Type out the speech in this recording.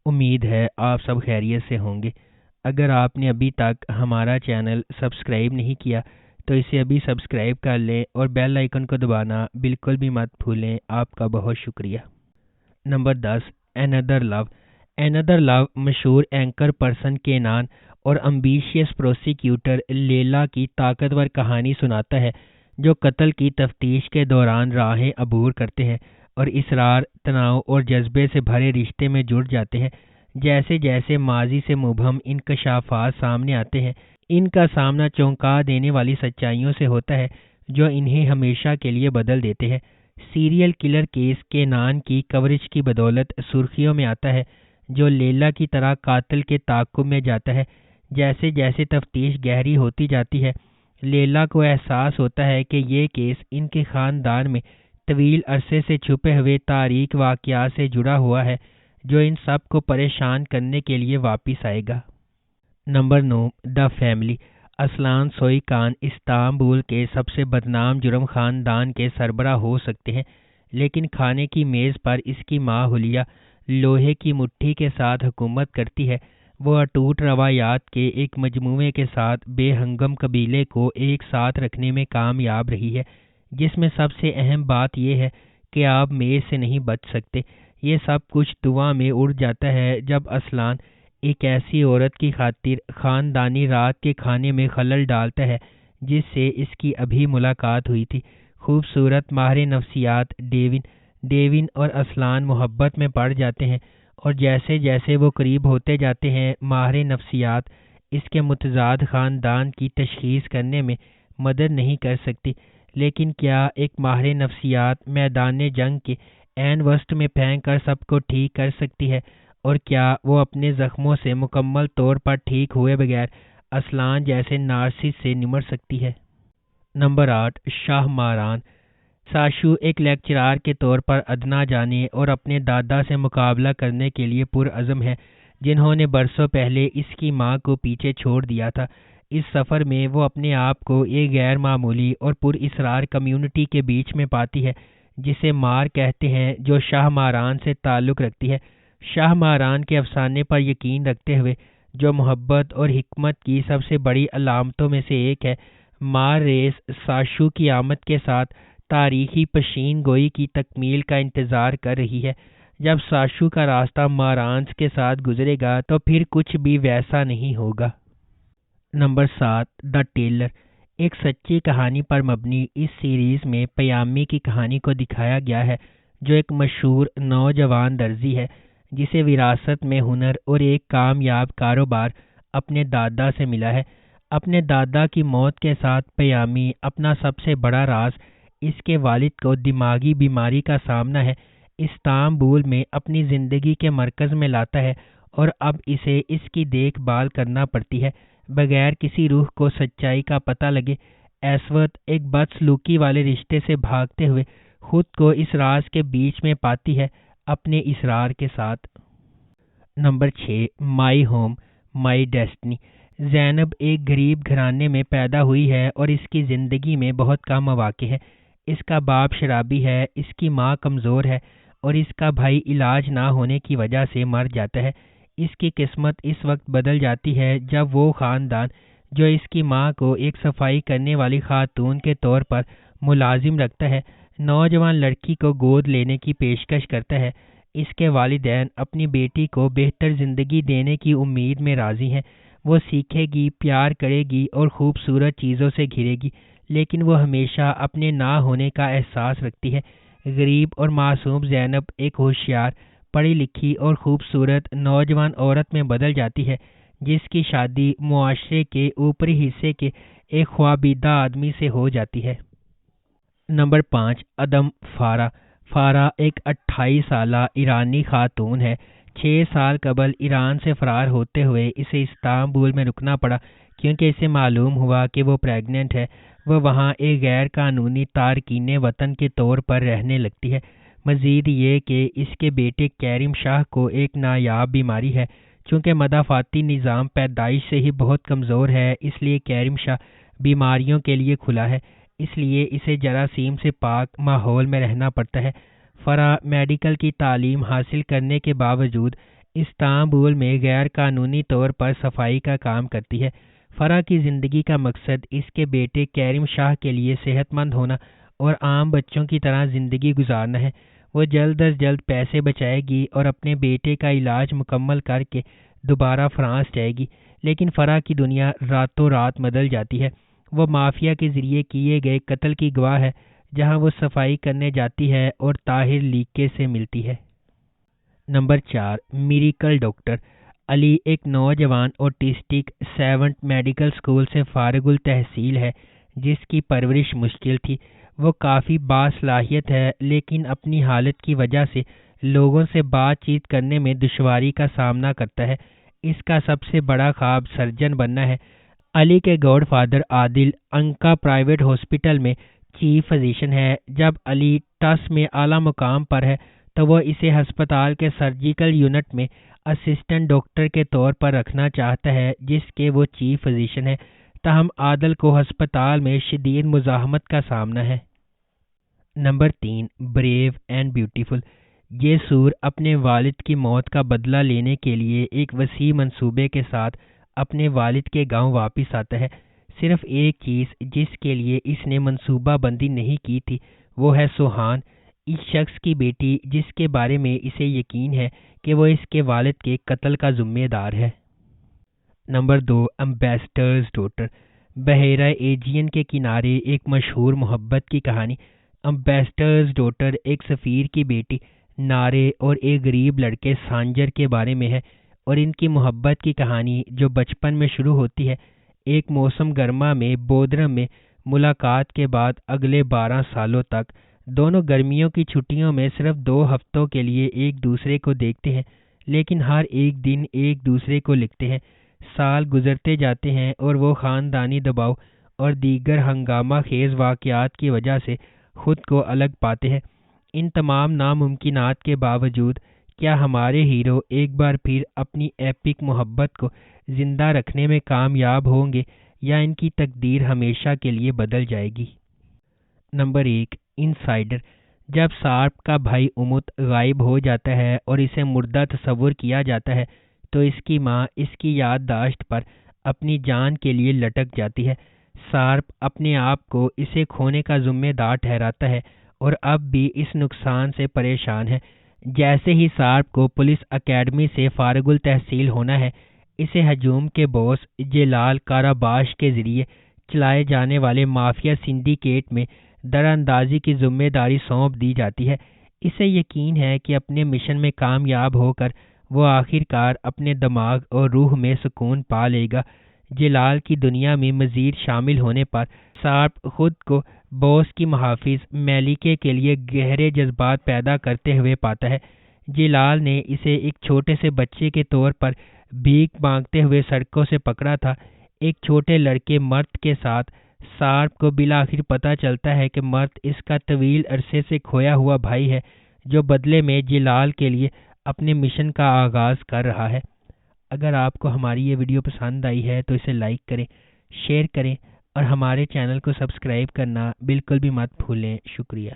امید ہے آپ سب خیریت سے ہوں گے۔ اگر آپ نے ابھی تک ہمارا چینل سبسکرائب نہیں کیا تو اسے ابھی سبسکرائب کر لیں اور بیل آئیکن کو دبانا بالکل بھی مت بھولیں۔ آپ کا بہت شکریہ۔ نمبر 10، اینادر لو۔ اینادر لو مشہور اینکر پرسن کینان اور امبیشیس پروسیکیوٹر لیلا کی طاقتور کہانی سناتا ہے، جو قتل کی تفتیش کے دوران راہیں عبور کرتے ہیں اور اصرار، تناؤ اور جذبے سے بھرے رشتے میں جڑ جاتے ہیں۔ جیسے جیسے ماضی سے مبہم انکشافات سامنے آتے ہیں، ان کا سامنا چونکا دینے والی سچائیوں سے ہوتا ہے جو انہیں ہمیشہ کے لیے بدل دیتے ہیں۔ سیریل کلر کیس کینان کی کوریج کی بدولت سرخیوں میں آتا ہے، جو لیلا کی طرح قاتل کے تعاقب میں جاتا ہے۔ جیسے جیسے تفتیش گہری ہوتی جاتی ہے، لیلا کو احساس ہوتا ہے کہ یہ کیس ان کے خاندان میں طویل عرصے سے چھپے ہوئے تاریک واقعات سے جڑا ہوا ہے، جو ان سب کو پریشان کرنے کے لیے واپس آئے گا۔ Number 9، the family. Aslan Soykan Istanbul کے سب سے بدنام جرم خاندان کے سربراہ ہو سکتے ہیں، لیکن کھانے کی میز پر اس کی ماں حلیہ لوہے کی مٹھی کے ساتھ حکومت کرتی ہے۔ وہ اٹوٹ روایات کے ایک مجموعے کے ساتھ بے ہنگم قبیلے کو ایک ساتھ رکھنے میں کامیاب رہی ہے، جس میں سب سے اہم بات یہ ہے کہ آپ میز سے نہیں بچ سکتے۔ یہ سب کچھ دھواں میں اڑ جاتا ہے جب اسلان ایک ایسی عورت کی خاطر خاندانی رات کے کھانے میں خلل ڈالتا ہے جس سے اس کی ابھی ملاقات ہوئی تھی۔ خوبصورت ماہر نفسیات ڈیوین اور اسلان محبت میں پڑ جاتے ہیں، اور جیسے جیسے وہ قریب ہوتے جاتے ہیں، ماہر نفسیات اس کے متضاد خاندان کی تشخیص کرنے میں مدد نہیں کر سکتی۔ لیکن کیا ایک ماہر نفسیات میدان جنگ کے عین وسط میں پھینک کر سب کو ٹھیک کر سکتی ہے؟ اور کیا وہ اپنے زخموں سے مکمل طور پر ٹھیک ہوئے بغیر اسلان جیسے نارسس سے نمٹ سکتی ہے؟ نمبر 8، شاہ ماران۔ ساشو ایک لیکچرار کے طور پر ادنا جانے اور اپنے دادا سے مقابلہ کرنے کے لیے پرعزم ہے، جنہوں نے برسوں پہلے اس کی ماں کو پیچھے چھوڑ دیا تھا۔ اس سفر میں وہ اپنے آپ کو ایک غیر معمولی اور پر اسرار کمیونٹی کے بیچ میں پاتی ہے، جسے مار کہتے ہیں، جو شاہ ماران سے تعلق رکھتی ہے۔ شاہ ماران کے افسانے پر یقین رکھتے ہوئے، جو محبت اور حکمت کی سب سے بڑی علامتوں میں سے ایک ہے، مار ریس ساشو کی آمد کے ساتھ تاریخی پیشین گوئی کی تکمیل کا انتظار کر رہی ہے۔ جب ساشو کا راستہ مارانز کے ساتھ گزرے گا تو پھر کچھ بھی ویسا نہیں ہوگا۔ نمبر 7، دا ٹیلر۔ ایک سچی کہانی پر مبنی اس سیریز میں پیامی کی کہانی کو دکھایا گیا ہے، جو ایک مشہور نوجوان درزی ہے جسے وراثت میں ہنر اور ایک کامیاب کاروبار اپنے دادا سے ملا ہے۔ اپنے دادا کی موت کے ساتھ پیامی اپنا سب سے بڑا راز، اس کے والد کو دماغی بیماری کا سامنا ہے، استنبول میں اپنی زندگی کے مرکز میں لاتا ہے، اور اب اسے اس کی دیکھ بھال کرنا پڑتی ہے بغیر کسی روح کو سچائی کا پتہ لگے۔ ایسوت ایک بدسلوکی والے رشتے سے بھاگتے ہوئے خود کو اس راز کے بیچ میں پاتی ہے، اپنے اصرار کے ساتھ۔ Number 6، my home my destiny. Zainab ایک غریب گھرانے میں پیدا ہوئی ہے اور اس کی زندگی میں بہت کم مواقع ہیں۔ اس کا باپ شرابی ہے، اس کی ماں کمزور ہے، اور اس کا بھائی علاج نہ ہونے کی وجہ سے مر جاتا ہے۔ اس کی قسمت اس وقت بدل جاتی ہے جب وہ خاندان، جو اس کی ماں کو ایک صفائی کرنے والی خاتون کے طور پر ملازم رکھتا ہے، نوجوان لڑکی کو گود لینے کی پیشکش کرتا ہے۔ اس کے والدین اپنی بیٹی کو بہتر زندگی دینے کی امید میں راضی ہیں۔ وہ سیکھے گی، پیار کرے گی اور خوبصورت چیزوں سے گھرے گی، لیکن وہ ہمیشہ اپنے نہ ہونے کا احساس رکھتی ہے۔ غریب اور معصوم زینب ایک ہوشیار، پڑھی لکھی اور خوبصورت نوجوان عورت میں بدل جاتی ہے، جس کی شادی معاشرے کے اوپری حصے کے ایک خوابیدہ آدمی سے ہو جاتی ہے۔ نمبر 5، ادم فارا۔ فارا ایک 28 سالہ ایرانی خاتون ہے۔ 6 سال قبل ایران سے فرار ہوتے ہوئے اسے استنبول میں رکنا پڑا کیونکہ اسے معلوم ہوا کہ وہ پریگننٹ ہے۔ وہ وہاں ایک غیر قانونی تارکین وطن کے طور پر رہنے لگتی ہے۔ مزید یہ کہ اس کے بیٹے کیرم شاہ کو ایک نایاب بیماری ہے۔ چونکہ مدافعتی نظام پیدائش سے ہی بہت کمزور ہے، اس لیے کیرم شاہ بیماریوں کے لیے کھلا ہے، اس لیے اسے جراثیم سے پاک ماحول میں رہنا پڑتا ہے۔ فرا میڈیکل کی تعلیم حاصل کرنے کے باوجود استنبول میں غیر قانونی طور پر صفائی کا کام کرتی ہے۔ فرح کی زندگی کا مقصد اس کے بیٹے کریم شاہ کے لیے صحت مند ہونا اور عام بچوں کی طرح زندگی گزارنا ہے۔ وہ جلد از جلد پیسے بچائے گی اور اپنے بیٹے کا علاج مکمل کر کے دوبارہ فرانس جائے گی، لیکن فرح کی دنیا راتوں رات بدل جاتی ہے۔ وہ مافیا کے ذریعے کیے گئے قتل کی گواہ ہے، جہاں وہ صفائی کرنے جاتی ہے اور طاہر لیکے سے ملتی ہے۔ Number 4، miracle doctor. علی ایک نوجوان اوٹسٹک سیونٹ میڈیکل اسکول سے فارغ التحصیل ہے جس کی پرورش مشکل تھی۔ وہ کافی باصلاحیت ہے لیکن اپنی حالت کی وجہ سے لوگوں سے بات چیت کرنے میں دشواری کا سامنا کرتا ہے۔ اس کا سب سے بڑا خواب سرجن بننا ہے۔ علی کے گاڈ فادر عادل انکا پرائیویٹ ہاسپٹل میں چیف فزیشین ہے۔ جب علی ٹس میں اعلیٰ مقام پر ہے تو وہ اسے ہسپتال کے سرجیکل یونٹ میں اسسٹنٹ ڈاکٹر کے طور پر رکھنا چاہتا ہے جس کے وہ چیف فزیشین ہے، تاہم عادل کو ہسپتال میں شدید مزاحمت کا سامنا ہے۔ Number 3، brave and beautiful. یہ سور اپنے والد کی موت کا بدلہ لینے کے لیے ایک وسیع منصوبے کے ساتھ اپنے والد کے گاؤں واپس آتا ہے۔ صرف ایک چیز جس کے لیے اس نے منصوبہ بندی نہیں کی تھی وہ ہے سوہان، اس شخص کی بیٹی جس کے بارے میں اسے یقین ہے کہ وہ اس کے والد کے قتل کا ذمہ دار ہے۔ Number 2، ambassadors daughter. بحیرہ ایجین کے کنارے ایک مشہور محبت کی کہانی۔ امبیسڈرز ڈاٹر ایک سفیر کی بیٹی نارے اور ایک غریب لڑکے سانجر کے بارے میں ہے، اور ان کی محبت کی کہانی جو بچپن میں شروع ہوتی ہے ایک موسم گرما میں بودرم میں ملاقات کے بعد اگلے 12 سالوں تک دونوں گرمیوں کی چھٹیوں میں صرف 2 ہفتوں کے لیے ایک دوسرے کو دیکھتے ہیں، لیکن ہر ایک دن ایک دوسرے کو لکھتے ہیں۔ سال گزرتے جاتے ہیں اور وہ خاندانی دباؤ اور دیگر ہنگامہ خیز واقعات کی وجہ سے خود کو الگ پاتے ہیں۔ ان تمام ناممکنات کے باوجود کیا ہمارے ہیرو ایک بار پھر اپنی ایپک محبت کو زندہ رکھنے میں کامیاب ہوں گے یا ان کی تقدیر ہمیشہ کے لیے بدل جائے گی؟ Number 1، insider. جب سارپ کا بھائی امت غائب ہو جاتا ہے اور اسے مردہ تصور کیا جاتا ہے تو اس کی ماں اس کی یادداشت پر اپنی جان کے لیے لٹک جاتی ہے۔ سارپ اپنے آپ کو اسے کھونے کا ذمہ دار ٹھہراتا ہے اور اب بھی اس نقصان سے پریشان ہے۔ جیسے ہی سارپ کو پولیس اکیڈمی سے فارغ التحصیل ہونا ہے، اسے ہجوم کے باس جلال کاراباش کے ذریعے چلائے جانے والے مافیا سنڈیکیٹ میں دراندازی کی ذمہ داری سونپ دی جاتی ہے۔ اسے یقین ہے کہ اپنے مشن میں کامیاب ہو کر وہ آخر کار اپنے دماغ اور روح میں سکون پا لے گا۔ جلال کی دنیا میں مزید شامل ہونے پر سارپ خود کو باس کی محافظ میلیکے کے لیے گہرے جذبات پیدا کرتے ہوئے پاتا ہے۔ جلال نے اسے ایک چھوٹے سے بچے کے طور پر بھیک مانگتے ہوئے سڑکوں سے پکڑا تھا۔ ایک چھوٹے لڑکے مرت کے ساتھ سارپ کو بالآخر پتہ چلتا ہے کہ مرت اس کا طویل عرصے سے کھویا ہوا بھائی ہے جو بدلے میں جلال کے لیے اپنے مشن کا آغاز کر رہا ہے۔ اگر آپ کو ہماری یہ ویڈیو پسند آئی ہے تو اسے لائک کریں، شیئر کریں اور ہمارے چینل کو سبسکرائب کرنا بالکل بھی مت بھولیں۔ شکریہ۔